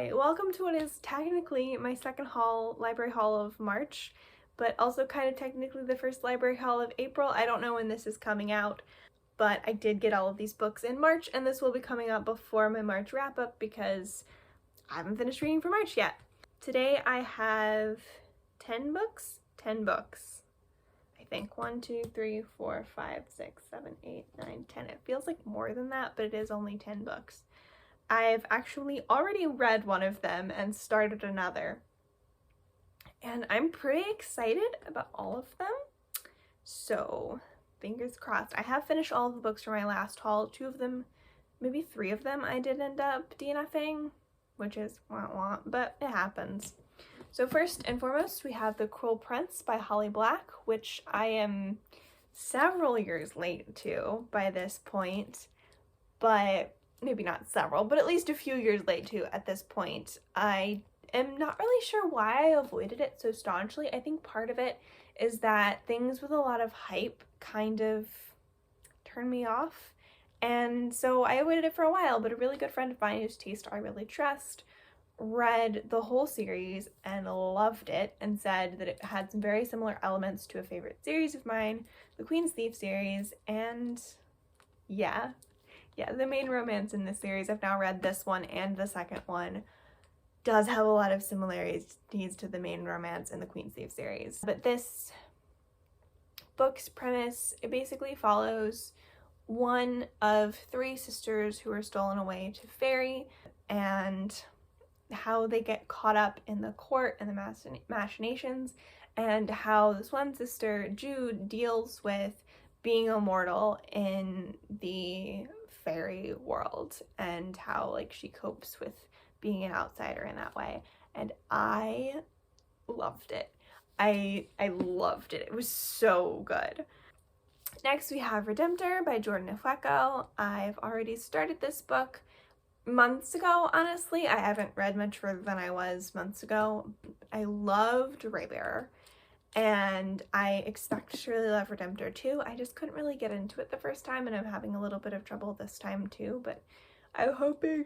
Hi, welcome to what is technically my second library haul of March, but also kind of technically the first library haul of April. I don't know when this is coming out, but I did get all of these books in March, and this will be coming out before my March wrap-up because I haven't finished reading for March yet. Today I have 10 books? 10 books. I think 1, 2, 3, 4, 5, 6, 7, 8, 9, 10. It feels like more than that, but it is only 10 books. I've actually already read one of them and started another, and I'm pretty excited about all of them, so fingers crossed. I have finished all of the books from my last haul. 2 of them, maybe 3 of them I did end up DNFing, which is wah-wah, but it happens. So first and foremost, we have The Cruel Prince by Holly Black, which I am several years late to by this point, but maybe not several, but at least a few years late to at this point. I am not really sure why I avoided it so staunchly. I think part of it is that things with a lot of hype kind of turn me off, and so I avoided it for a while, but a really good friend of mine whose taste I really trust read the whole series and loved it and said that it had some very similar elements to a favorite series of mine, the Queen's Thief series, and yeah, the main romance in this series, I've now read this one and the second one, does have a lot of similarities to the main romance in the Queen's Thief series. But this book's premise, it basically follows one of 3 sisters who are stolen away to Fairy and how they get caught up in the court and the machinations, and how this one sister, Jude, deals with being immortal in the fairy world and how like she copes with being an outsider in that way. And I loved it. I loved it. It was so good. Next we have Redemptor by Jordan Ifueko. I've already started this book months ago, honestly. I haven't read much further than I was months ago. I loved Raybearer, and I expect to really love Redemptor too. I just couldn't really get into it the first time, and I'm having a little bit of trouble this time too, but I'm hoping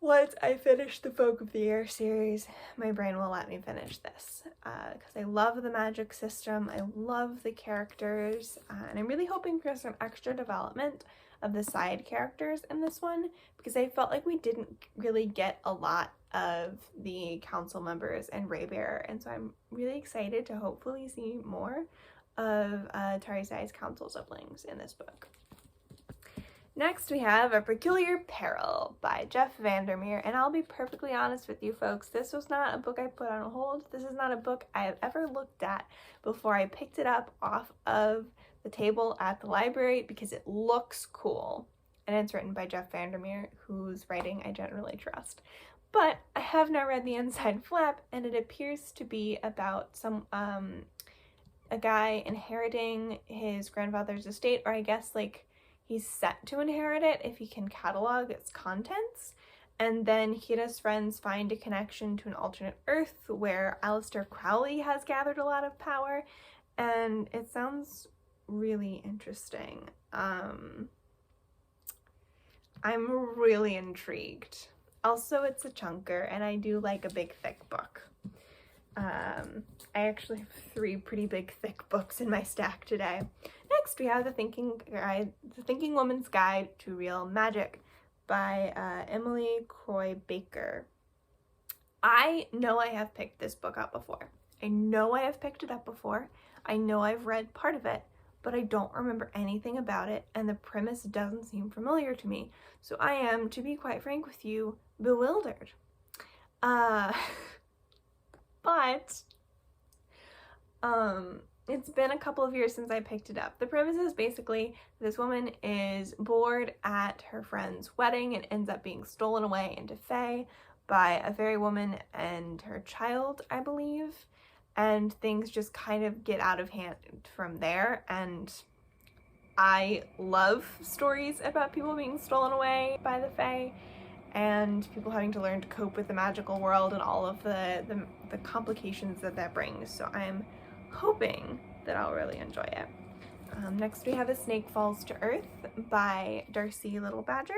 once I finish the Folk of the Air series, my brain will let me finish this, because I love the magic system, I love the characters, and I'm really hoping for some extra development of the side characters in this one, because I felt like we didn't really get a lot of the council members and Raybearer, and so I'm really excited to hopefully see more of Tarisai's council siblings in this book. Next we have A Peculiar Peril by Jeff Vandermeer, and I'll be perfectly honest with you folks, this was not a book I put on hold. This is not a book I have ever looked at before I picked it up off of the table at the library because it looks cool, and it's written by Jeff Vandermeer, whose writing I generally trust. But I have now read the inside flap, and it appears to be about a guy inheriting his grandfather's estate, or I guess like he's set to inherit it if he can catalog its contents, and then he and his friends find a connection to an alternate Earth where Aleister Crowley has gathered a lot of power, and it sounds really interesting. I'm really intrigued. Also, it's a chunker, and I do like a big, thick book. I actually have 3 pretty big, thick books in my stack today. Next, we have The Thinking Woman's Guide to Real Magic by Emily Croy Baker. I know I have picked this book up before. I know I have picked it up before. I know I've read part of it, but I don't remember anything about it, and the premise doesn't seem familiar to me. So I am, to be quite frank with you, bewildered. But it's been a couple of years since I picked it up. The premise is basically this woman is bored at her friend's wedding and ends up being stolen away into Fae by a fairy woman and her child, I believe, and things just kind of get out of hand from there. And I love stories about people being stolen away by the Fae and people having to learn to cope with the magical world and all of the complications that brings. So I'm hoping that I'll really enjoy it. Next we have A Snake Falls to Earth by Darcy Little Badger.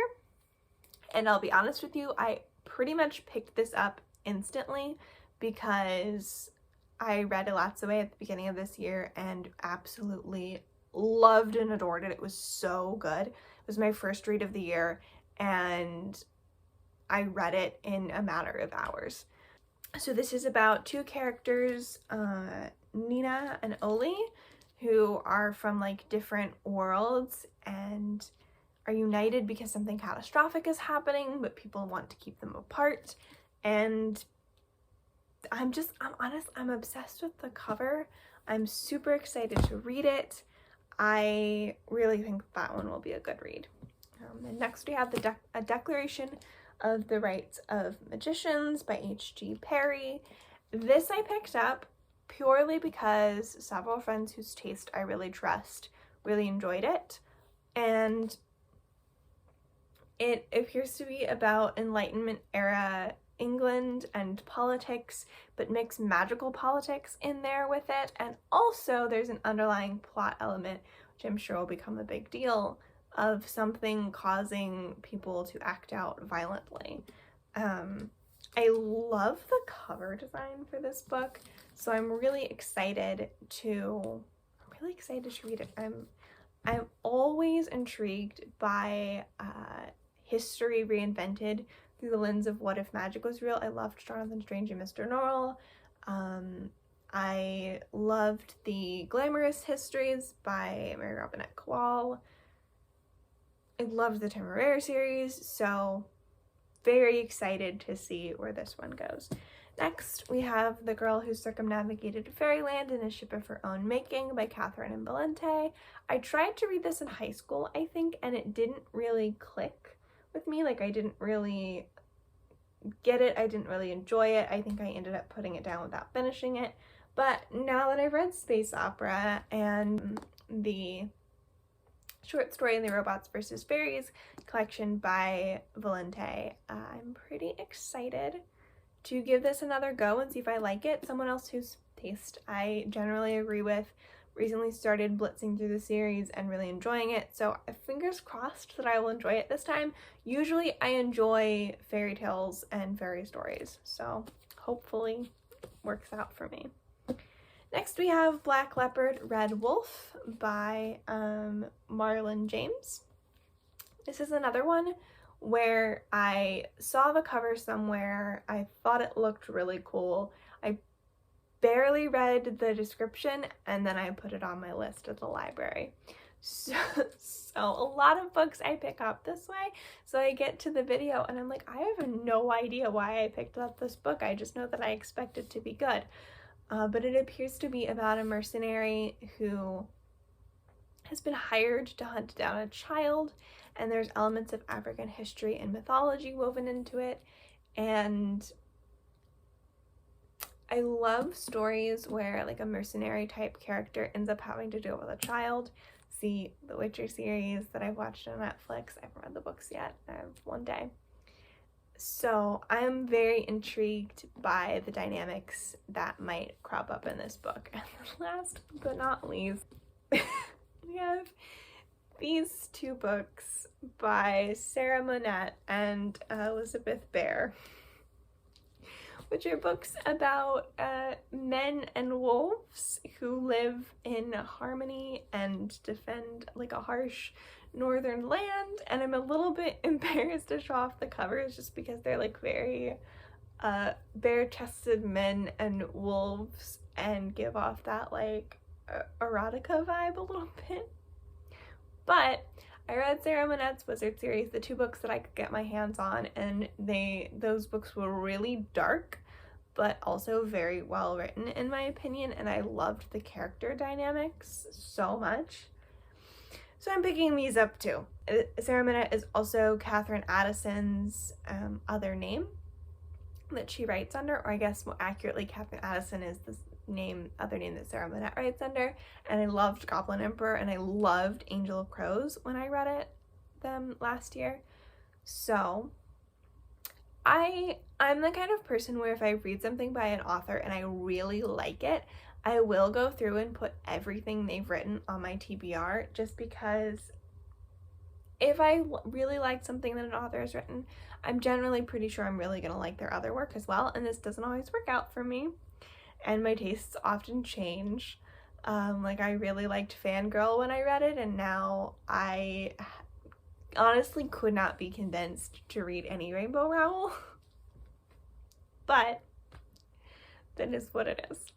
And I'll be honest with you, I pretty much picked this up instantly because I read Elatsoe at the beginning of this year and absolutely loved and adored it. It was so good. It was my first read of the year, and I read it in a matter of hours. So this is about two characters, Nina and Oli, who are from like different worlds and are united because something catastrophic is happening, but people want to keep them apart. And I'm obsessed with the cover. I'm super excited to read it. I really think that one will be a good read. And next we have A Declaration of the Rights of Magicians by H.G. Perry. This I picked up purely because several friends whose taste I really trust really enjoyed it. And it appears to be about Enlightenment era England and politics, but mix magical politics in there with it. And also there's an underlying plot element, which I'm sure will become a big deal, of something causing people to act out violently. I love the cover design for this book, so I'm really excited to read it. I'm always intrigued by history reinvented through the lens of what if magic was real. I loved Jonathan Strange and Mr. Norrell. I loved the Glamorous Histories by Mary Robinette Kowal. I loved the Temeraire series, so very excited to see where this one goes. Next, we have The Girl Who Circumnavigated Fairyland in a Ship of Her Own Making by Catherine and Valente. I tried to read this in high school, I think, and it didn't really click with me. Like, I didn't really get it. I didn't really enjoy it. I think I ended up putting it down without finishing it. But now that I've read Space Opera and the short story in the Robots vs. Fairies collection by Valente, I'm pretty excited to give this another go and see if I like it. Someone else whose taste I generally agree with recently started blitzing through the series and really enjoying it, so fingers crossed that I will enjoy it this time. Usually I enjoy fairy tales and fairy stories, so hopefully it works out for me. Next we have Black Leopard, Red Wolf by Marlon James. This is another one where I saw the cover somewhere, I thought it looked really cool, I barely read the description, and then I put it on my list at the library. So a lot of books I pick up this way, so I get to the video and I'm like, I have no idea why I picked up this book, I just know that I expect it to be good. But it appears to be about a mercenary who has been hired to hunt down a child, and there's elements of African history and mythology woven into it. And I love stories where like a mercenary type character ends up having to deal with a child. See the Witcher series that I've watched on Netflix. I haven't read the books yet. I have one day. So I'm very intrigued by the dynamics that might crop up in this book. And last but not least, we have these two books by Sarah Monette and Elizabeth Bear, which are books about men and wolves who live in harmony and defend like a harsh northern land. And I'm a little bit embarrassed to show off the covers just because they're like very bare-chested men and wolves and give off that like erotica vibe a little bit. But I read Sarah Monette's Wizard series, the two books that I could get my hands on, and those books were really dark but also very well written in my opinion, and I loved the character dynamics so much. So I'm picking these up too. Sarah Monette is also Catherine Addison's other name that she writes under, or I guess more accurately, Catherine Addison is the other name that Sarah Monette writes under. And I loved Goblin Emperor and I loved Angel of Crows when I read them last year. So I'm the kind of person where if I read something by an author and I really like it, I will go through and put everything they've written on my TBR, just because if I really like something that an author has written, I'm generally pretty sure I'm really gonna like their other work as well, and this doesn't always work out for me, and my tastes often change. Like, I really liked Fangirl when I read it, and now I honestly could not be convinced to read any Rainbow Rowell. But that is what it is.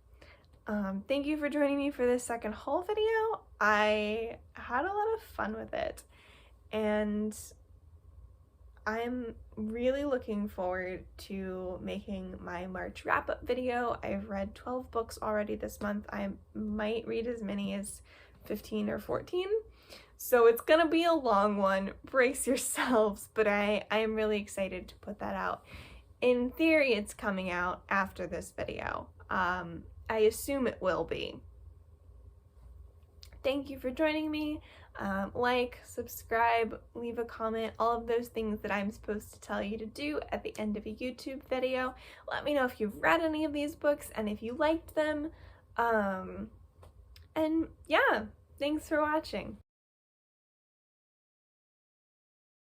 Thank you for joining me for this second haul video. I had a lot of fun with it, and I'm really looking forward to making my March wrap-up video. I've read 12 books already this month. I might read as many as 15 or 14, so it's gonna be a long one. Brace yourselves, but I am really excited to put that out. In theory, it's coming out after this video. I assume it will be. Thank you for joining me. Like, subscribe, leave a comment, all of those things that I'm supposed to tell you to do at the end of a YouTube video. Let me know if you've read any of these books and if you liked them. And yeah, thanks for watching.